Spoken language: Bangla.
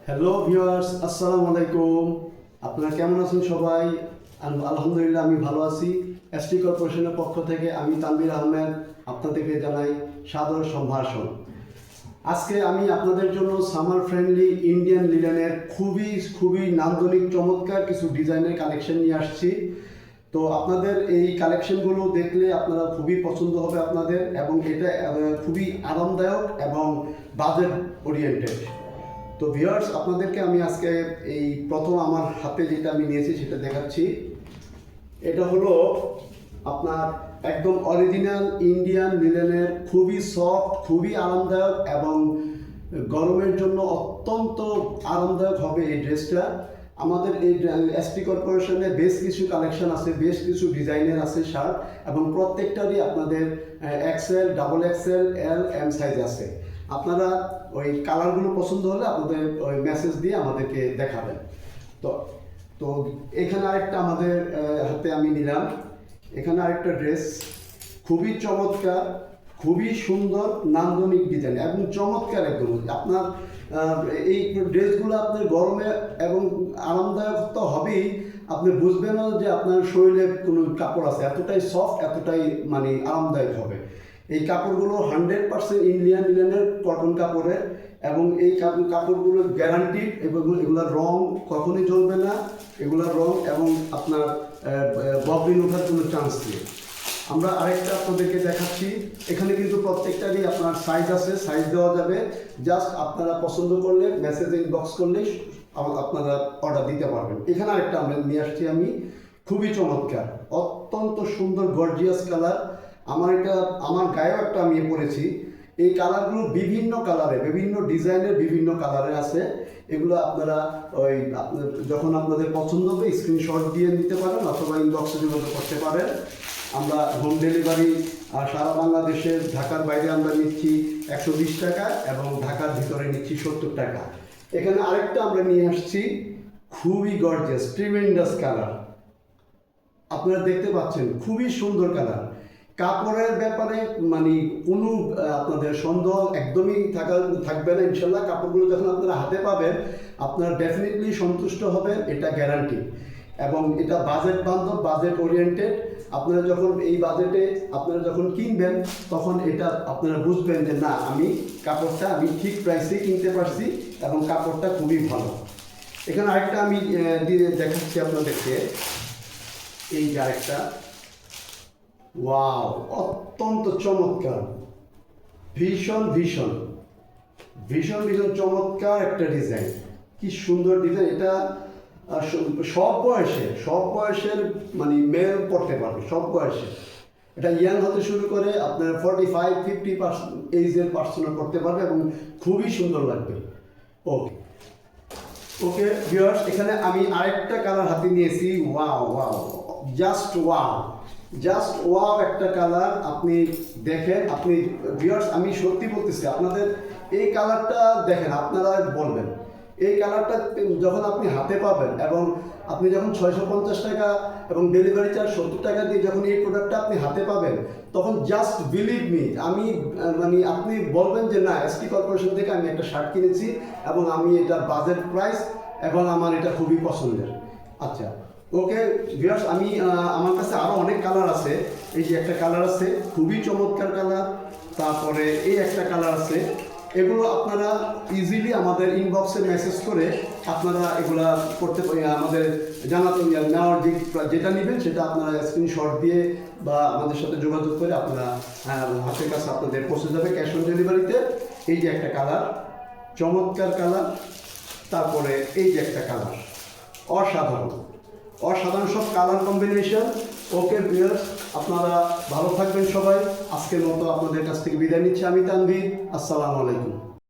হ্যালো ভিউয়ার্স, আসসালামু আলাইকুম। আপনারা কেমন আছেন সবাই? আলহামদুলিল্লাহ, আমি ভালো আছি। এসটি কর্পোরেশনের পক্ষ থেকে আমি তানভীর আহমেদ আপনাদেরকে জানাই সাদর সম্ভাষণ। আজকে আমি আপনাদের জন্য সামার ফ্রেন্ডলি ইন্ডিয়ান লিনেনের খুবই নান্দনিক চমৎকার কিছু ডিজাইনের কালেকশন নিয়ে আসছি। তো আপনাদের এই কালেকশনগুলো দেখলে আপনারা খুবই পছন্দ হবে আপনাদের, এবং এটা খুবই আরামদায়ক এবং বাজেট ওরিয়েন্টেড। তো ভিউয়ার্স, আপনাদেরকে আমি আজকে এই প্রথম আমার হাতে যেটা আমি নিয়েছি সেটা দেখাচ্ছি। এটা হলো আপনার একদম অরিজিনাল ইন্ডিয়ান লিনেনের, খুবই সফট, খুবই আরামদায়ক এবং গরমের জন্য অত্যন্ত আরামদায়ক হবে এই ড্রেসটা। আমাদের এই এসটি কর্পোরেশনে বেশ কিছু কালেকশন আছে, বেশ কিছু ডিজাইনের আছে শার্ট, এবং প্রত্যেকটারই আপনাদের এক্সেল, ডাবল এক্সেল, এল, এম সাইজ আছে। আপনারা ওই কালারগুলো পছন্দ হলে আপনাদের ওই মেসেজ দিয়ে আমাদেরকে দেখাবেন। তো তো এখানে আরেকটা আমাদের হাতে আমি নিলাম। এখানে আরেকটা ড্রেস, খুবই চমৎকার, খুবই সুন্দর, নান্দনিক ডিজাইন এবং চমৎকার একদম। আপনার এই ড্রেসগুলো আপনার গরমে এবং আরামদায়ক তো হবেই, আপনি বুঝবেন না যে আপনার শরীরে কোনো কাপড় আছে, এতটাই সফট, এতটাই মানে আরামদায়ক হবে। এই কাপড়গুলো 100% ইন্ডিয়ান লিনেনের কটন কাপড়ের, এবং এই কাপড়গুলো গ্যারান্টিড, এবং এগুলোর রং কখনোই জ্বলবে না। এগুলোর রং এবং আপনার ববলিন ওঠার কোনো চান্স নেই। আমরা আরেকটা আপনাদেরকে দেখাচ্ছি। এখানে কিন্তু প্রত্যেকটারই আপনার সাইজ আছে, সাইজ দেওয়া যাবে। জাস্ট আপনারা পছন্দ করলে মেসেজ ইনবক্স করলেই আপনারা অর্ডার দিতে পারবেন। এখানে আরেকটা আমরা নিয়ে আসছি আমি, খুবই চমৎকার, অত্যন্ত সুন্দর গর্জিয়াস কালার। আমার গায়েও একটা আমি পরেছি। এই কালারগুলো বিভিন্ন কালারে, বিভিন্ন ডিজাইনের, বিভিন্ন কালারে আছে। এগুলো আপনারা যখন আপনাদের পছন্দ হবে স্ক্রিনশট দিয়ে নিতে পারেন, অথবা ইনবক্সে যোগাযোগ করতে পারেন। আমরা হোম ডেলিভারি সারা বাংলাদেশের, ঢাকার বাইরে আমরা নিচ্ছি 120 টাকা, এবং ঢাকার ভিতরে নিচ্ছি 70 টাকা। এখানে আরেকটা আমরা নিয়ে আসছি, খুবই গর্জিয়াস, ট্রিমেন্ডাস কালার। আপনারা দেখতে পাচ্ছেন, খুবই সুন্দর কালার। কাপড়ের ব্যাপারে মানে কোনো আপনাদের সন্দেহ একদমই থাকবে না ইনশাল্লাহ। কাপড়গুলো যখন আপনারা হাতে পাবেন আপনারা ডেফিনেটলি সন্তুষ্ট হবেন, এটা গ্যারান্টি। এবং এটা বাজেট বান্ধব, বাজেট ওরিয়েন্টেড। আপনারা যখন এই বাজেটে আপনারা যখন কিনবেন, তখন এটা আপনারা বুঝবেন যে না, কাপড়টা আমি ঠিক প্রাইসে কিনতে পারছি, এবং কাপড়টা খুবই ভালো। এখানে আরেকটা আমি দিয়ে দেখাচ্ছি আপনাদেরকে। এই যে আরেকটা, ওয়াও, অত্যন্ত চমৎকার, ভীষণ ভীষণ ভীষণ ভীষণ চমৎকার একটা ডিজাইন। কি সুন্দর ডিজাইন! এটা সব বয়সের মানে মেয়ে পড়তে পারবে, সব বয়সে। এটা ইয়াং হতে শুরু করে আপনার 45-50 এইজের পার্সনও পড়তে পারবে, এবং খুবই সুন্দর লাগবে। ওকে ভিউয়ার্স, এখানে আমি আরেকটা কালার হাতে নিয়েছি। ওয়াও ওয়াও, জাস্ট ওয়াও একটা কালার। আপনি দেখেন, আপনি ভিউয়ার্স, আমি সত্যি বলতেছি, আপনাদের এই কালারটা দেখেন, আপনারা বলবেন এই কালারটা যখন আপনি হাতে পাবেন, এবং আপনি যখন 650 টাকা এবং ডেলিভারি চার্জ 70 টাকা দিয়ে যখন এই প্রোডাক্টটা আপনি হাতে পাবেন, তখন জাস্ট বিলিভ মি, আপনি বলবেন যে না, এসটি কর্পোরেশন থেকে আমি একটা শার্ট কিনেছি, এবং আমি এটা বাজেট প্রাইস, এবং আমার এটা খুবই পছন্দের। আচ্ছা, ওকে ভিউয়ার্স, আমার কাছে আরও অনেক কালার আছে। এই যে একটা কালার আছে, খুবই চমৎকার কালার। তারপরে এই একটা কালার আছে। এগুলো আপনারা ইজিলি আমাদের ইনবক্সে মেসেজ করে আপনারা এগুলা করতে আমাদের জানাতে, নেওয়ার যেটা নেবেন সেটা আপনারা স্ক্রিনশট দিয়ে বা আমাদের সাথে যোগাযোগ করে আপনারা হাতের কাছে আপনাদের পৌঁছে যাবে ক্যাশ অন ডেলিভারিতে। এই যে একটা কালার, চমৎকার কালার। তারপরে এই যে একটা কালার, অসাধারণ সব কালার কম্বিনেশন। ওকে ভিউয়ার্স, আপনারা ভালো থাকবেন সবাই। আজকের মতো আপনাদের কাছ থেকে বিদায় নিচ্ছি আমি তানভীর। আসসালামু আলাইকুম।